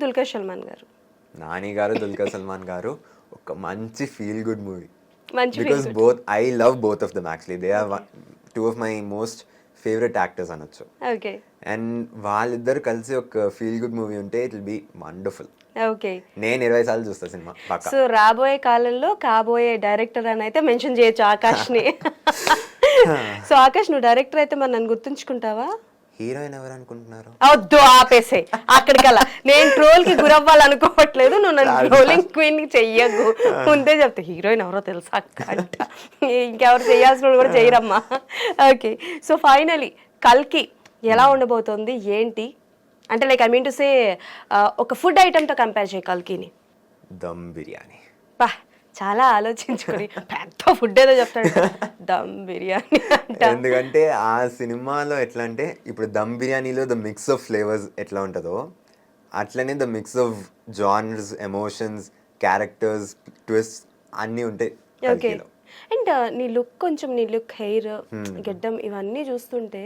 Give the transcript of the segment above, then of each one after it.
దుల్కర్ సల్మాన్ గారు. నాని గారు, దుల్కర్ సల్మాన్ గారు ఒక మంచి ఫీల్ గుడ్ మూవీ. మంచి because both I love both of them actually. They are two of my most favourite actors అనొచ్చు. ఓకే అండ్ వాళ్ళిద్దరు కలిసి ఒక ఫీల్ గుడ్ మూవీ ఉంటే it will be wonderful. Okay. నేను 20 సార్లు చూస్తా సినిమా పక్కా. సో రాబోయే కాలంలో కాబోయే డైరెక్టర్ అని అయితే మెన్షన్ చేయొచ్చు ఆకాష్ని. సో ఆకాష్, నువ్వు డైరెక్టర్ అయితే మరి నన్ను గుర్తుంచుకుంటావా? హీరోయిన్ ఎవరు అనుకుంటున్నారు? వద్దు, ఆపేసే అక్కడికల్లా. నేను ట్రోల్ కి గురవ్వాలనుకోవట్లేదు, నువ్వు నన్ను ట్రోలింగ్ క్వీన్ కి చెయ్యకు. ముందే చెప్తా హీరోయిన్ ఎవరో తెలుసా అక్క అంట. ఇంకెవరు చేయాల్సిన కూడా చేయరమ్మా. ఓకే. సో ఫైనలీ కల్కి ఎలా ఉండబోతోంది ఏంటి అంటే, like I mean to say ఒక ఫుడ్ ఐటమ్తో కంపేర్ చేయి కల్కిని. దమ్ బిర్యానీ. పా చాలా ఆలోచించుకొని పెద్ద ఫుడ్ ఏదో చెప్తాడు, దమ్ బిర్యానీ అంట. ఎందుకంటే ఆ సినిమాలో ఎట్లా అంటే, ఇప్పుడు దమ్ బిర్యానీలో ద మిక్స్ ఆఫ్ ఫ్లేవర్స్ ఎట్లా ఉంటుందో అట్లనే the mix of genres, emotions, characters, twist అన్నీ ఉంటాయి. ఓకే. అండ్ నీ లుక్, హెయిర్, గెడ్డం ఇవన్నీ చూస్తుంటే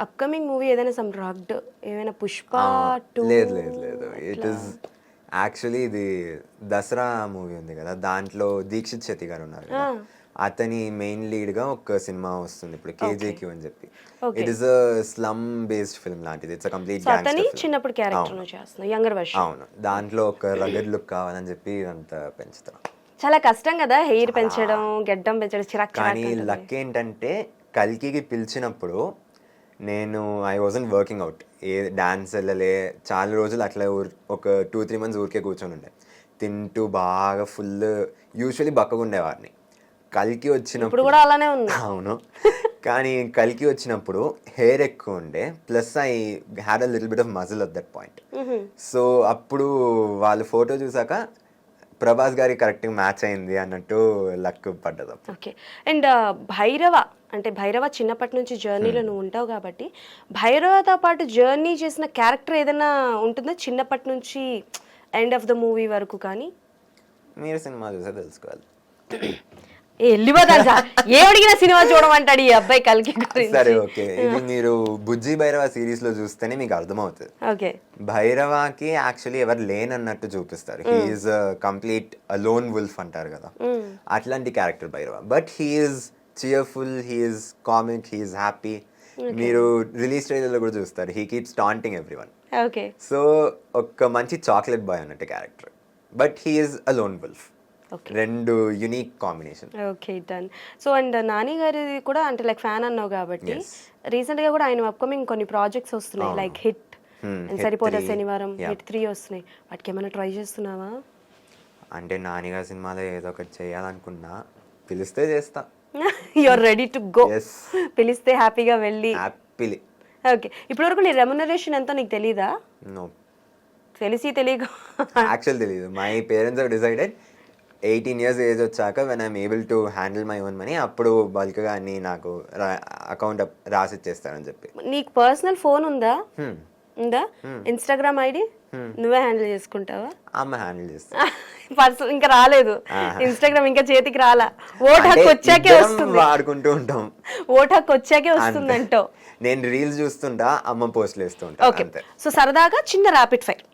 అప్కమింగ్ మూవీ ఏదైనా సమ్ రగ్డ్ ఏమైనా పుష్ప 2? లేదు లేదు లేదు, ఇట్ ఈస్ యాక్చువల్లీ ఇది దసరా మూవీ ఉంది కదా, దాంట్లో దీక్షిత్ శెట్టి గారు ఉన్నారు కదా, అతని మెయిన్ లీడ్ గా ఒక సినిమా వస్తుంది ఇప్పుడు, కేజేక్యూ అని చెప్పి. It is a slum based film లాంటిది. It's a complete gangster film. చిన్నప్పుడు క్యారెక్టర్ ను చేస్తున్నా, యంగర్ వెర్షన్. అవును, దాంట్లో ఒక రగడ్ లుక్ కావాలని చెప్పి ఇదంతా పెంచుతాం. చాలా కష్టం కదా హెయిర్ పెంచడం, గెడ్డం పెంచడం, చిరాక్. కానీ లక్ ఏంటంటే కల్కికి పిలిచినప్పుడు నేను I wasn't working out, A dance వెళ్ళలే చాలా రోజులు, అట్లా ఒక 2-3 months ఊరికే కూర్చొని ఉండే, తింటూ బాగా ఫుల్ యూజువలీ బక్కగా ఉండేవాడిని. కల్కి వచ్చినప్పుడు కూడా అలానే ఉంది. అవును, కానీ కల్కి వచ్చినప్పుడు హెయిర్ ఎక్కువ ఉండే, plus I had a little bit of muscle at that point. So అప్పుడు వాళ్ళు ఫోటో చూసాక ప్రభాస్ గారికి కరెక్ట్గా మ్యాచ్ అయింది అన్నట్టు లక్ పడ్డది. ఓకే. అండ్ భైరవ చిన్నప్పటి నుంచి జర్నీలో నువ్వు ఉంటావు కాబట్టి, భైరవతో పాటు జర్నీ చేసిన క్యారెక్టర్ ఏదైనా ఉంటుందా చిన్నప్పటి నుంచి ఎండ్ ఆఫ్ ద మూవీ వరకు? కానీ మీరు సినిమా చూసే తెలుసుకోవాలి. ఏమడిగిన సినిమా చూడమంటాడు ఈ అబ్బాయి కల్కి గురించి. సరే ఓకే, ఇది మీరు బుజ్జి భైరవ సిరీస్ లో చూస్తేనే మీకు అర్థమవుతుంది. ఓకే. భైరవాకి యాక్చువల్లీ ఎవరు లేనన్నట్టు చూపిస్తారు. హీఈస్ కంప్లీట్ అలోన్ వుల్ఫ్ అంటారు కదా, అట్లాంటి character Bhairava. But he is cheerful, he is comic, he is happy. మీరు రిలీజ్ ట్రైలర్ లో కూడా చూస్తారు, he keeps taunting everyone. Okay. So ఒక మంచి చాక్లెట్ బాయ్ అన్నట్టు character, but he is alone wolf. రెండు unique combination. Okay, done. So and Nani గారి కూడా అంటే లైక్ ఫ్యాన్ అన్నావు కాబట్టి, రీసెంట్ గా కూడా ఆయన అప్కమింగ్ కొన్ని ప్రాజెక్ట్స్ వస్తున్నాయి, లైక్ హిట్, సరిపోతే శనివారం, హిట్ 3 వస్తున్నాయి. వాటికి ఏమైనా ట్రై చేస్తున్నావా? అంటే నాని గారి సినిమాలో ఏదో ఒకటి చేయాలనుకున్నా, పిలిస్తే చేస్తా. You're ready to go. పిలిస్తే హ్యాపీగా వెళ్ళి. హ్యాపీలీ. ఓకే. ఇప్పటి వరకు నీ రెమ్యునరేషన్ ఎంతో నీకు తెలీదా? నో. తెలిసి తెలియక యాక్చువల్ తెలీదు. My parents have decided 18 years age వచ్చాక when I'm able to handle my own money, అప్పుడు బల్క్గా అన్ని నాకు అకౌంట్ రాసి ఇచ్చేస్తారని చెప్పి. నీకు పర్సనల్ ఫోన్ ఉందా? ఇన్స్టాగ్రామ్ ఐడి నువ్వే హ్యాండిల్ చేసుకుంటావా? అమ్మ హ్యాండిల్ చేస్తా. పర్సనల్ ఇంకా రాలేదు, ఇన్స్టాగ్రామ్ ఇంకా చేతికి రాలా. ఓట్ హక్కు వచ్చాకే వస్తుంది, వాడుకుంటూ ఉంటాం. ఓట్ హక్కు వచ్చాకే వస్తుందంటో. నేను రీల్స్ చూస్తుంటా, అమ్మ పోస్ట్లు వేస్తుంటా. ఓకే. సో సరదాగా చిన్న ర్యాపిడ్ ఫైర్,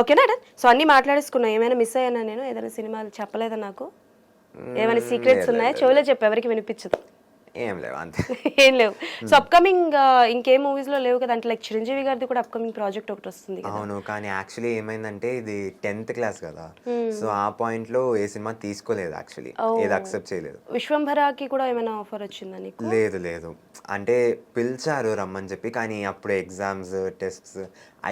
ఓకేనా? సో అన్ని మాట్లాడేసుకున్నా. ఏమైనా మిస్ అయ్యానా నేను? ఏదైనా సినిమాలు చెప్పలేదా నాకు? ఏమైనా సీక్రెట్స్ ఉన్నాయా? చెవులో చెప్పు, ఎవరికి వినిపించదు. ఏం లేవు, అంతే. ఏం లేవు. సో అప్కమింగ్ ఇంకే మూవీస్ లో లేవు కదా అంటే, లైక్ చిరంజీవి గారిది కూడా అప్కమింగ్ ప్రాజెక్ట్ ఒకటి వస్తుంది. అవును, కానీ యాక్చువల్లీ ఏమైందంటే ఇది 10th క్లాస్ కదా, సో ఆ పాయింట్ లో ఏ సినిమా తీసుకోలేదు యాక్చువల్లీ, ఏది అక్సెప్ట్ చేయలేదు. విశ్వంభరాకి కూడా ఏమైనా ఆఫర్ వచ్చిందా నీకు? లేదు లేదు, అంటే పిలిచారు రమ్మని చెప్పి, కానీ అప్పుడు ఎగ్జామ్స్, టెస్ట్స్,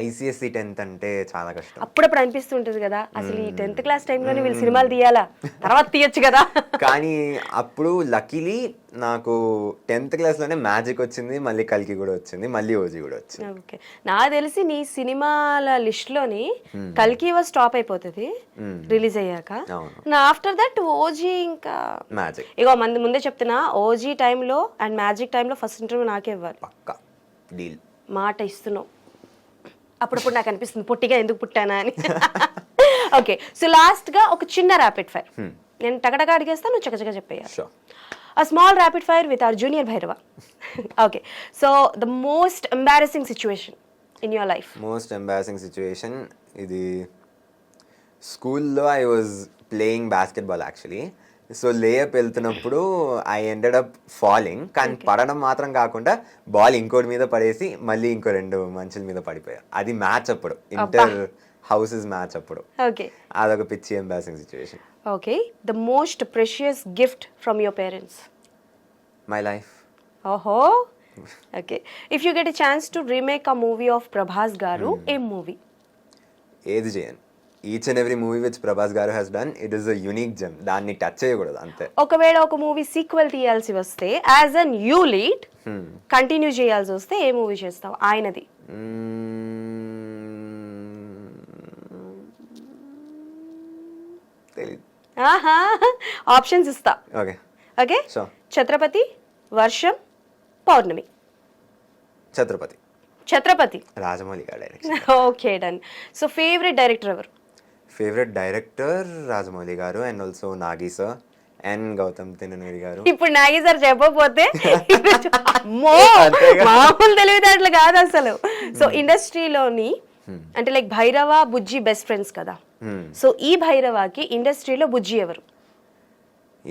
ICSE 10th అంటే చాలా కష్టం. అప్పుడప్పుడు అనిపిస్తుంటది కదా, అసలు ఈ 10th క్లాస్ టైంలోనే వీళ్ళు సినిమాలు తీయాలా, తర్వాత తీయచ్చు కదా. కానీ అప్పుడు లక్కీలీ నాకు 10th క్లాస్లోనే మ్యాజిక్ వచ్చింది, మళ్ళీ కల్కి కూడా వచ్చింది, మళ్ళీ ఓజీ కూడా వచ్చింది. ఓకే. నాకు తెలిసి నీ సినిమాల లిస్ట్ లోని కల్కి వాజ్ టాప్ అయిపోతుంది రిలీజ్ అయ్యాక. ఆఫ్టర్ దట్ ఓజీ, ఇంకా మ్యాజిక్. ఇగో ముందే చెప్తున్నా, ఓజీ టైంలో అండ్ మ్యాజిక్ టైంలో ఫస్ట్ ఇంటర్వ్యూ నాకే ఇవ్వాలి. పక్కా డీల్. మాట ఇస్తున్నావు. అప్పుడప్పుడు నాకు అనిపిస్తుంది పొట్టిగా ఎందుకు పుట్టానా అని. ఓకే. సో లాస్ట్ గా ఒక చిన్న ర్యాపిడ్ ఫైర్, నేను టకటగా అడిగేస్తాను, నువ్వు చకచక చెప్పేయాలి. A small rapid fire with our junior Bhairava. Okay. So the most embarrassing situation. In your life? Most embarrassing situation ఇది స్కూల్లో I was playing basketball actually. So layup వెళ్తున్నప్పుడు ఐ ఎండెడ్ అప్ ఫాలింగ్, కానీ పడడం మాత్రం కాకుండా ball ఇంకోటి మీద పడేసి మళ్ళీ ఇంకో 2 మనుషుల మీద పడిపోయా. అది మ్యాచ్ అప్పుడు, ఇంటర్ హౌసెస్ మ్యాచ్ అప్పుడు. ఓకే, అదొక పిచ్చి embarrassing situation. Okay. The most precious gift from your parents? My life. ఓహో, okay. If you get a chance to remake a movie of Prabhas garu, ఏం మూవీ? ఏది చేయను. Each and every movie which Prabhas garu has done, it is a unique gem. దాన్ని touch చేయకూడదు అంతే. ఒకవేళ ఒక movie sequel తీయాల్సి వస్తే as an you lead continue చేయాల్సి వస్తే ఏ మూవీ చేస్తావు ఆయనది? తెలీదు. ఆహా, ఆప్షన్స్ ఇస్తా. Okay okay. సో ఛత్రపతి, వర్షం, పౌర్ణమి. ఛత్రపతి. ఛత్రపతి. రాజమౌళి గారు direction. Okay, done. So favourite director ఎవరు? ఫేవరెట్ డైరెక్టర్ రాజమౌళి గారు and also Nagi sir and Gowtam Tinnanuri గారు. ఇప్పుడు నాగి సార్ చెప్పకపోతే అమ్మో, మామూలు తెలివితేటలు కాదు అసలు. సో ఇండస్ట్రీలోని అంటే లైక్ భైరవ, బుజ్జి బెస్ట్ ఫ్రెండ్స్ కదా. సో ఈ భైరవకి ఇండస్ట్రీలో బుజ్జి ఎవరు?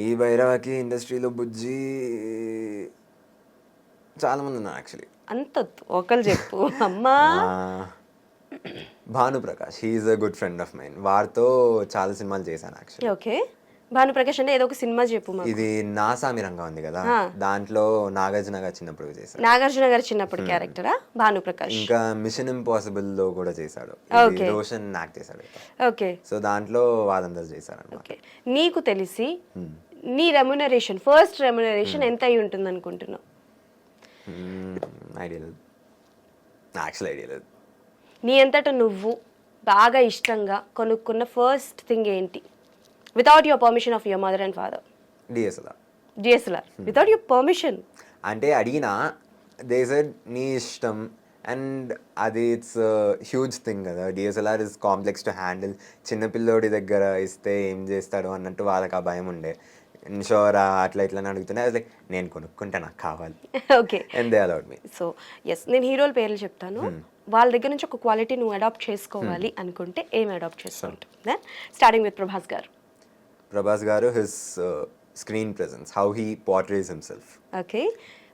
ఈ భైరవకి ఇండస్ట్రీలో బుజ్జి చాలా మంది ఉన్నారు యాక్చువల్లీ. అంత ఒకళ్ళు చెప్పు అమ్మా. Bhanuprakash, he's a good friend of mine. వారితో చాలా సినిమాలు చేశాను యాక్చువల్లీ. ఓకే, భానుప్రకాష్ అంటే ఏదో ఒక సినిమా చెప్పు మాకు. ఇది నాసామి రంగం ఉంది కదా, దాంట్లో నాగార్జున గారు చిన్నప్పుడు చేశారు. నాగార్జున గారు చిన్నప్పుడు క్యారెక్టరా భానుప్రకాష్? ఇంకా మిషన్ ఇంపాసిబుల్ లో కూడా చేశాడు. రోషన్ యాక్ట్ చేశాడు. ఓకే. సో దాంట్లో వాళ్ళందరూ చేశారు అన్నమాట. ఓకే, నీకు తెలిసి నీ రెమ్యునరేషన్, ఫస్ట్ రెమ్యునరేషన్ ఎంత అయి ఉంటుంది అనుకుంటున్నావు? ఐడియా లేదు, యాక్చువల్ ఐడియా లేదు. నీ అంతటా నువ్వు బాగా ఇష్టంగా కొనుక్కున్న ఫస్ట్ థింగ్ ఏంటి? Without your permission of your mother and father. DSLR without your permission. అంటే అడిగినా దే సెడ్ నీ ఇష్టం, అండ్ అది ఇట్స్ హ్యూజ్ థింగ్ కదా. DSLR is complex to handle. చిన్నపిల్లోడి దగ్గర ఇస్తే ఏం చేస్తాడు అన్నట్టు వాళ్ళకి ఆ భయం ఉండే. ఇన్షోర్ అట్లా ఇట్లా అడుగుతున్నా, లైక్ నేను కొనుక్కుంటా, నాకు కావాలి. Okay, and they allowed me. So yes, నేను హీరోల పేర్లు చెప్తాను. వాళ్ళ దగ్గర నుంచి ఒక క్వాలిటీ నువ్వు అడాప్ట్ చేసుకోవాలి అనుకుంటే ఏం అడాప్ట్ చేసుకుంటావు? Then starting with Prabhas garu. Prabhas garu, his screen presence, how he portrays himself. Okay.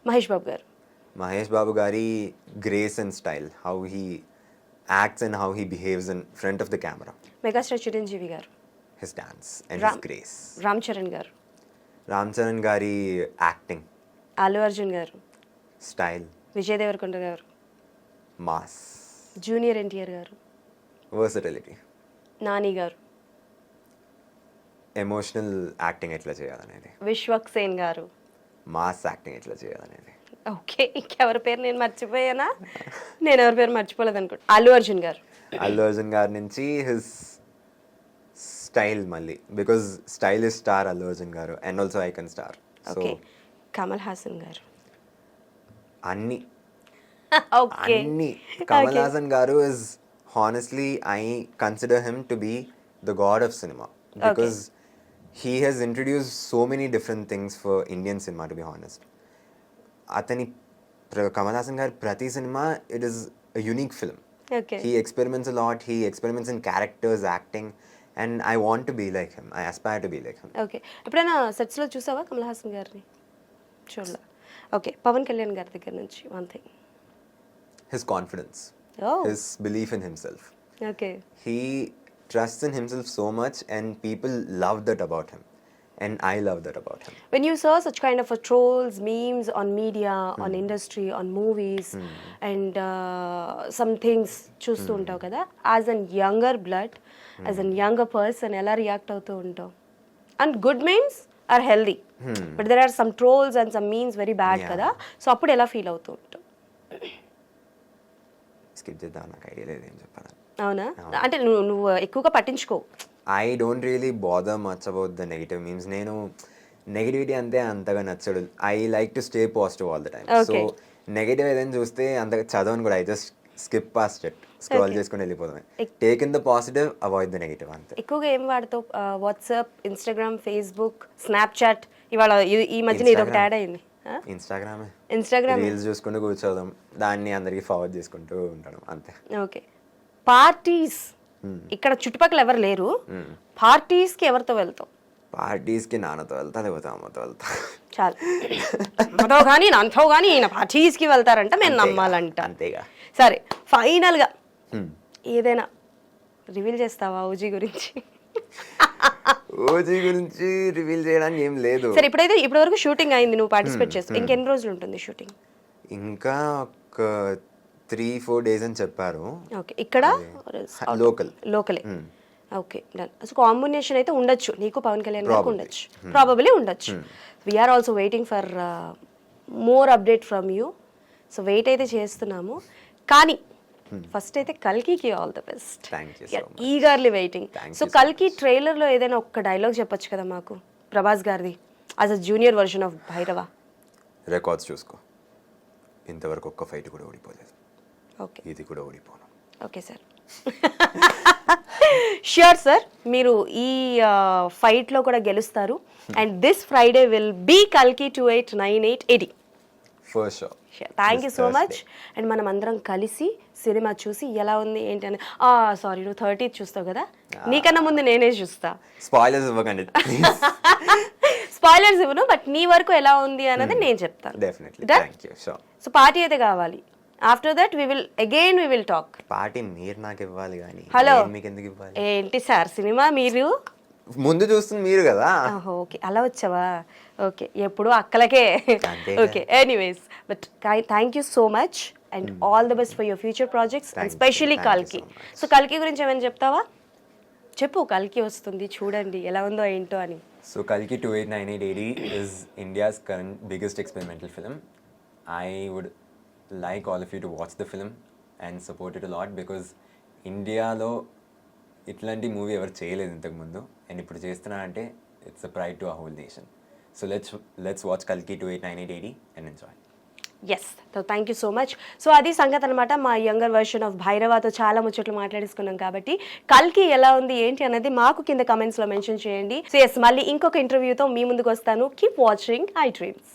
Mahesh Babu garu. Mahesh Babu గారి grace and style, how he acts and how he behaves in front of the camera. Megastar Chiranjeevi garu. His dance and his grace. Ram Charan garu. Ram Charan గారి acting. Allu Arjun గారు. Style. Vijay Devarakonda గారు. Mass. Junior NTR గారు. Versatility. Nani గారు. Emotional acting ఎట్లా చేయాలనేది. విశ్వక్ సేన్ గారు. Mass acting ఎట్లా చేయాలనేది. ఓకే, ఇంకెవరి పేరు నేను మర్చిపోయానా? నేను ఎవరి పేరు మర్చిపోలేదు అనుకుంటా. అల్లు అర్జున్ గారు. అల్లు అర్జున్ గారి నుంచి హిస్ స్టైల్, మళ్ళీ because style is star Allu Arjun garu and also icon star. So Kamal Haasan garu. అన్ని ఓకే, అన్ని. Kamal Haasan garu is honestly I consider him to be the god of cinema, because he has introduced so many different things for Indian cinema, to be honest. Atani Kamal Hassan gar prati cinema, it is a unique film. Okay. He experiments a lot, he experiments in characters, acting, and I want to be like him. I aspire to be like him. Okay, ఎప్పుడైనా సెట్స్లో చూసావా కమల్ హాసన్ గారిని? చూడలే. Okay, Pawan Kalyan గారి దగ్గర నుంచి one thing. His confidence. Oh. His belief in himself. Okay. He trusts in himself so much and people love that about him, and I love that about him. When you saw such kind of a trolls, memes on media, on industry, on movies, and some things చూస్తూ ఉంటావు కదా, as an younger blood, as an younger person ఎలా react అవుతూ ఉంటావు? And good memes are healthy, but there are some trolls and some memes very bad కదా, so అప్పుడు ఎలా feel అవుతూ ఉంటావు? స్కిప్ చేద్దాం, నాకు ఐడియా లేదు ఏం చెప్పాలి. అవునా? అంటే నువ్వు ఎక్కువగా పట్టించుకో. I don't really bother much about the negative memes. నేను నెగిటివిటీ అంతే అంతగా నచ్చడు. I like to stay positive all the time. So negative ఏదైనా చూస్తే అంతగా చదవను కూడా. I just skip past it, scroll చేసుకుని వెళ్ళిపోతామే. Take in the positive, avoid the negative, అంతే. ఎక్కువగా ఏం వాడతావు? WhatsApp, Instagram, Facebook, Snapchat. ఇవాళ ఈ మధ్యన ఇది ఒకటి యాడ్ అయింది. ఇన్స్టాగ్రామే. ఇన్స్టాగ్రామ్. రీల్స్ చూసుకుంటూ కూర్చోదాం, దాన్ని అందరికి ఫార్వర్డ్ చేసుకుంటూ ఉంటాను అంతే. ఓకే. పార్టీస్ ఇక్కడ చుట్టుపక్కల ఎవరు లేరు, పార్టీస్కి ఎవరితో వెళ్తావు? పార్టీస్కి నాన్నతో వెళ్తా, లేకపోతే అమ్మతో వెళ్తా. చాలు, అమ్మతో కానీ నాన్నతో కానీ ఈయన పార్టీస్కి వెళ్తారంట, మేము నమ్మాలంట. అంతేగా. సరే, ఫైనల్గా ఏదైనా రివీల్ చేస్తావా ఓజీ గురించి? ఓజీ గురించి రివీల్ చేయడానికి ఏం లేదు. సరే, ఇప్పటి వరకు షూటింగ్ అయింది, నువ్వు పార్టిసిపేట్ చేస్తావు, ఇంకెన్ని రోజులు ఉంటుంది షూటింగ్? ఇంకా ఒక 3-4 days అని చెప్పారు. ఓకే. ఇక్కడ లోకలే. Okay, done. సో కాంబినేషన్ అయితే ఉండొచ్చు నీకు పవన్ కళ్యాణ్ గారికి, ఉండొచ్చు, ప్రాబబ్లీ ఉండొచ్చు. We are also waiting for more update from you. So wait అయితే చేస్తున్నాము, కానీ ఫస్ట్ అయితే కల్కికి all the best. Eagerly waiting. So కల్కి ట్రైలర్లో ఏదైనా ఒక్క డైలాగ్ చెప్పొచ్చు కదా మాకు, ప్రభాస్ గారిది, as a junior version of Bhairava. Records చూసుకో, ఇంతవరకు ఒక్క ఫైట్ కూడా ఓడిపోలేదు. ఓకే, ఇది కూడా ఓడిపోను. Okay sir. ష్యూర్ సార్, మీరు ఈ ఫైట్లో కూడా గెలుస్తారు. And this Friday will be కల్కి 289880. First show. Thank you so much. And మనం అందరం కలిసి సినిమా చూసి ఎలా ఉంది ఏంటి అని. సారీ, నువ్వు 30th చూస్తావు కదా, నీకన్నా ముందు నేనే చూస్తా. స్పాయిలర్స్ ఇవ్వకండి. స్పాయిలర్స్ ఇవ్వను, బట్ నీ వరకు ఎలా ఉంది అన్నది నేను చెప్తాను. Definitely. Thank you. Sure. So party అయితే కావాలి. After that we will talk. Party మీరు నాకు ఇవ్వాలి కానీ హలో, మీకు ఎందుకు ఇవ్వాలి? ఏంటి సార్, సినిమా మీరు ముందు చూస్తుంది మీరు కదా. ఓకే, అలా వచ్చావా? ఓకే, ఎప్పుడు అక్కలకే. Okay, anyways, but thank you so much and all the best for your future projects, and specially కల్కి. సో కల్కి గురించి ఏమైనా చెప్తావా? చెప్పు, కల్కి వస్తుంది, చూడండి ఎలా ఉందో ఏంటో అని. సో కల్కి 289880 is India's current biggest experimental film. I would like all of you to watch the film and support it a lot, because ఇండియాలో ఇట్లాంటి మూవీ ఎవరు చేయలేదు ఇంతకుముందు, అండ్ ఇప్పుడు చేస్తున్నారంటే it's a pride to a whole nation. So let's watch కల్కి 289880 and enjoy. Yes, thank you so much. So అది సంగతి అనమాట, మా యంగర్ వర్షన్ ఆఫ్ భైరవతో చాలా ముచ్చట్లు మాట్లాడేసుకున్నాం కాబట్టి కల్కి ఎలా ఉంది ఏంటి అనేది మాకు కింద కమెంట్స్లో మెన్షన్ చేయండి. సో ఎస్, మళ్ళీ ఇంకొక ఇంటర్వ్యూతో మీ ముందుకు వస్తాను. Keep watching I dreams.